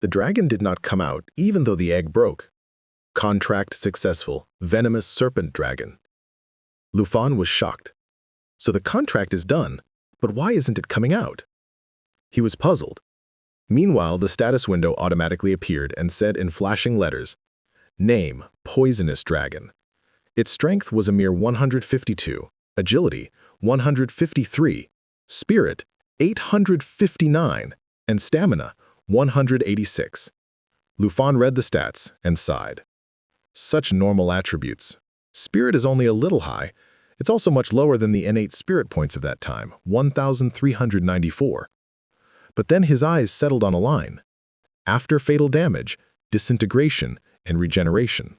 The dragon did not come out even though the egg broke. Contract successful, venomous serpent dragon. Lufan was shocked. So the contract is done, but why isn't it coming out? He was puzzled. Meanwhile, the status window automatically appeared and said in flashing letters, Name, Poisonous Dragon. Its strength was a mere 152, agility, 153, spirit, 859, and stamina, 186. Lufan read the stats and sighed. Such normal attributes. Spirit is only a little high. It's also much lower than the innate spirit points of that time, 1,394. But then his eyes settled on a line. After fatal damage, disintegration, and regeneration.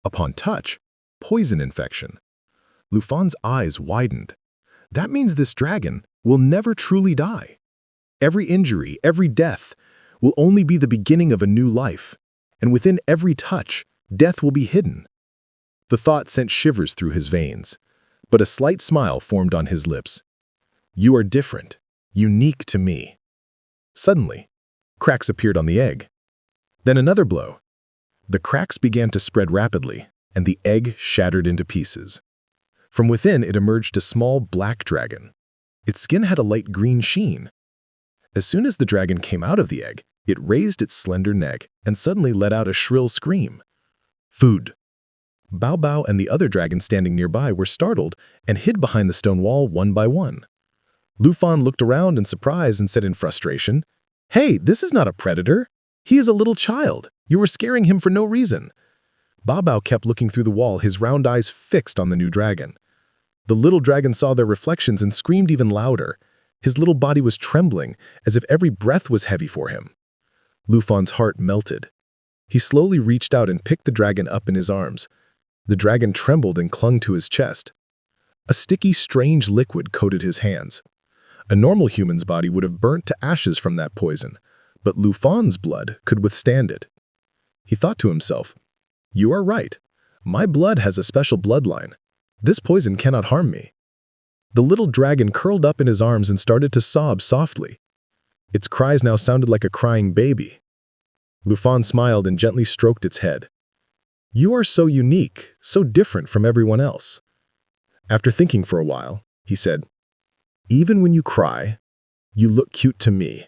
Upon touch, poison infection. Lufan's eyes widened. That means this dragon will never truly die. Every injury, every death, will only be the beginning of a new life, and within every touch, death will be hidden. The thought sent shivers through his veins, but a slight smile formed on his lips. You are different, unique to me. Suddenly, cracks appeared on the egg. Then another blow. The cracks began to spread rapidly, and the egg shattered into pieces. From within, it emerged a small black dragon. Its skin had a light green sheen. As soon as the dragon came out of the egg, it raised its slender neck and suddenly let out a shrill scream. Food! Bao Bao and the other dragons standing nearby were startled and hid behind the stone wall one by one. Lufan looked around in surprise and said in frustration, Hey, this is not a predator. He is a little child. You were scaring him for no reason. Bao Bao kept looking through the wall, his round eyes fixed on the new dragon. The little dragon saw their reflections and screamed even louder. His little body was trembling, as if every breath was heavy for him. Lufan's heart melted. He slowly reached out and picked the dragon up in his arms. The dragon trembled and clung to his chest. A sticky, strange liquid coated his hands. A normal human's body would have burnt to ashes from that poison, but Lufan's blood could withstand it. He thought to himself, You are right. My blood has a special bloodline. This poison cannot harm me. The little dragon curled up in his arms and started to sob softly. Its cries now sounded like a crying baby. Lufan smiled and gently stroked its head. You are so unique, so different from everyone else. After thinking for a while, he said, Even when you cry, you look cute to me.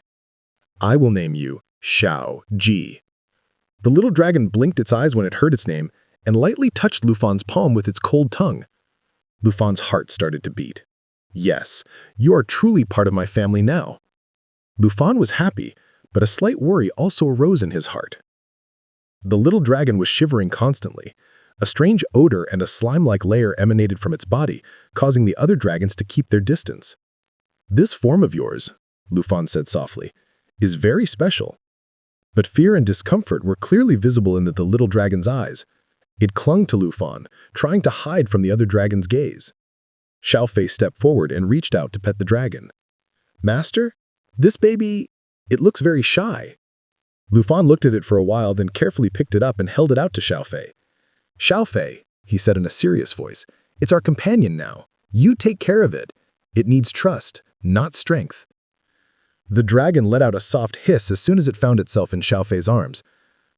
I will name you Xiao Ji. The little dragon blinked its eyes when it heard its name and lightly touched Lufan's palm with its cold tongue. Lufan's heart started to beat. Yes, you are truly part of my family now. Lufan was happy, but a slight worry also arose in his heart. The little dragon was shivering constantly. A strange odor and a slime-like layer emanated from its body, causing the other dragons to keep their distance. This form of yours, Lufan said softly, is very special. But fear and discomfort were clearly visible in the little dragon's eyes. It clung to Lufan, trying to hide from the other dragon's gaze. Xiaofei stepped forward and reached out to pet the dragon. Master, this baby, it looks very shy. Lufan looked at it for a while, then carefully picked it up and held it out to Xiaofei. Xiaofei, he said in a serious voice, it's our companion now. You take care of it. It needs trust, not strength. The dragon let out a soft hiss as soon as it found itself in Xiaofei's arms,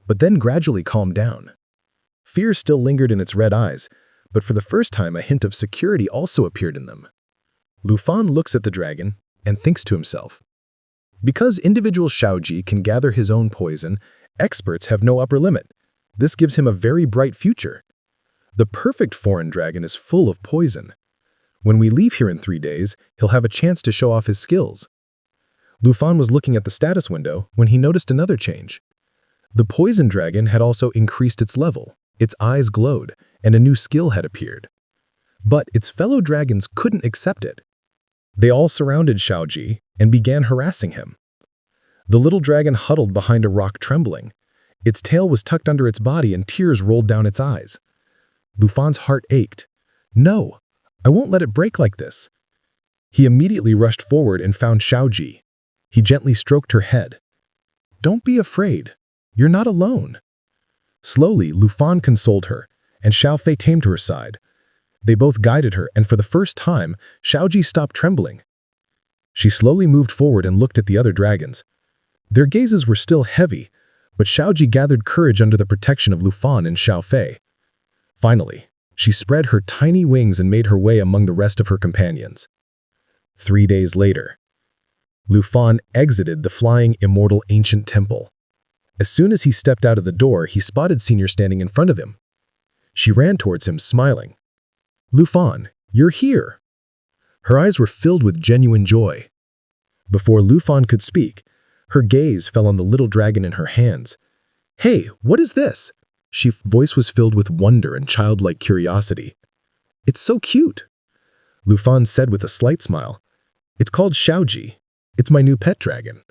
but then gradually calmed down. Fear still lingered in its red eyes, but for the first time a hint of security also appeared in them. Lufan looks at the dragon and thinks to himself, because individual Xiaoji can gather his own poison, experts have no upper limit. This gives him a very bright future. The perfect foreign dragon is full of poison. When we leave here in 3 days, he'll have a chance to show off his skills. Lufan was looking at the status window when he noticed another change. The poison dragon had also increased its level, its eyes glowed, and a new skill had appeared. But its fellow dragons couldn't accept it. They all surrounded Xiaoji and began harassing him. The little dragon huddled behind a rock trembling. Its tail was tucked under its body and tears rolled down its eyes. Lufan's heart ached. No, I won't let it break like this. He immediately rushed forward and found Xiaoji. He gently stroked her head. Don't be afraid. You're not alone. Slowly, Lufan consoled her, and Xiaofei tamed to her side. They both guided her, and for the first time, Xiaoji stopped trembling. She slowly moved forward and looked at the other dragons. Their gazes were still heavy, But Xiaoji gathered courage under the protection of Lufan and Xiaofei. Finally, she spread her tiny wings and made her way among the rest of her companions. 3 days later, Lufan exited the flying immortal ancient temple. As soon as he stepped out of the door, he spotted Senior standing in front of him. She ran towards him, smiling. "Lufan, you're here." Her eyes were filled with genuine joy. Before Lufan could speak, her gaze fell on the little dragon in her hands. "Hey, what is this?" Her voice was filled with wonder and childlike curiosity. "It's so cute," Lufan said with a slight smile. "It's called Xiaoji. It's my new pet dragon."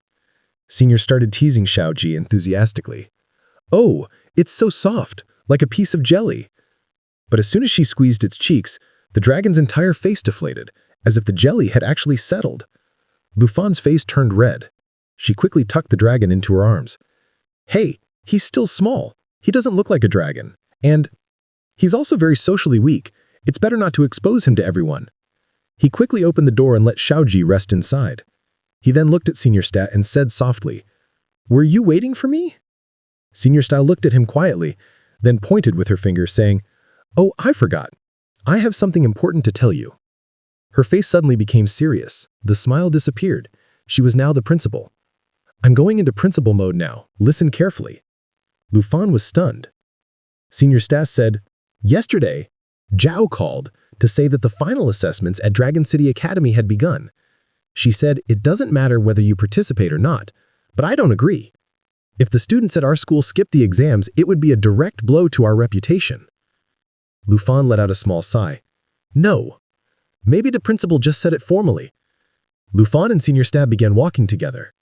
Senior started teasing Xiaoji enthusiastically. "Oh, it's so soft, like a piece of jelly." But as soon as she squeezed its cheeks, the dragon's entire face deflated, as if the jelly had actually settled. Lufan's face turned red. She quickly tucked the dragon into her arms. "Hey, he's still small. He doesn't look like a dragon. And he's also very socially weak. It's better not to expose him to everyone." He quickly opened the door and let Xiaoji rest inside. He then looked at Senior Stat and said softly, "Were you waiting for me?" Senior Stat looked at him quietly, then pointed with her finger, saying, "Oh, I forgot. I have something important to tell you." Her face suddenly became serious. The smile disappeared. She was now the principal. "I'm going into principal mode now. Listen carefully." Lufan was stunned. Senior Stat said, "Yesterday, Zhao called to say that the final assessments at Dragon City Academy had begun. She said it doesn't matter whether you participate or not, but I don't agree. If the students at our school skip the exams, it would be a direct blow to our reputation." Lufan let out a small sigh. "No. Maybe the principal just said it formally." Lufan and Senior Stab began walking together.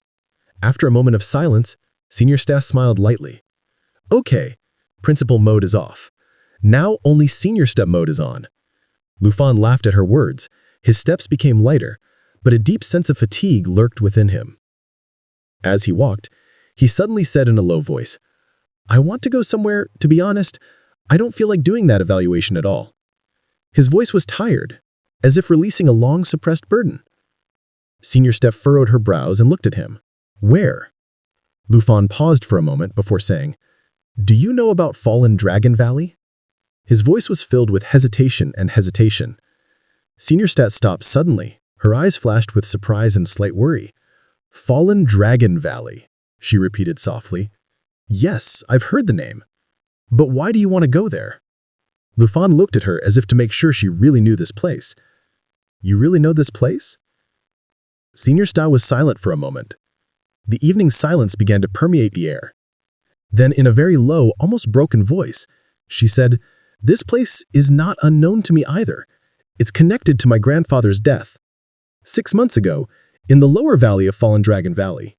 After a moment of silence, Senior Stab smiled lightly. "Okay, principal mode is off. Now only Senior Step mode is on." Lufan laughed at her words. His steps became lighter, but a deep sense of fatigue lurked within him. As he walked, he suddenly said in a low voice, "I want to go somewhere. To be honest, I don't feel like doing that evaluation at all." His voice was tired, as if releasing a long-suppressed burden. Senior Step furrowed her brows and looked at him. "Where?" Lufan paused for a moment before saying, "Do you know about Fallen Dragon Valley?" His voice was filled with hesitation and hesitation. Senior Stat stopped suddenly. Her eyes flashed with surprise and slight worry. "Fallen Dragon Valley," she repeated softly. "Yes, I've heard the name. But why do you want to go there?" Lufan looked at her as if to make sure she really knew this place. "You really know this place?" Senior Stat was silent for a moment. The evening silence began to permeate the air. Then, in a very low, almost broken voice, she said, "This place is not unknown to me either. It's connected to my grandfather's death. 6 months ago, in the lower valley of Fallen Dragon Valley,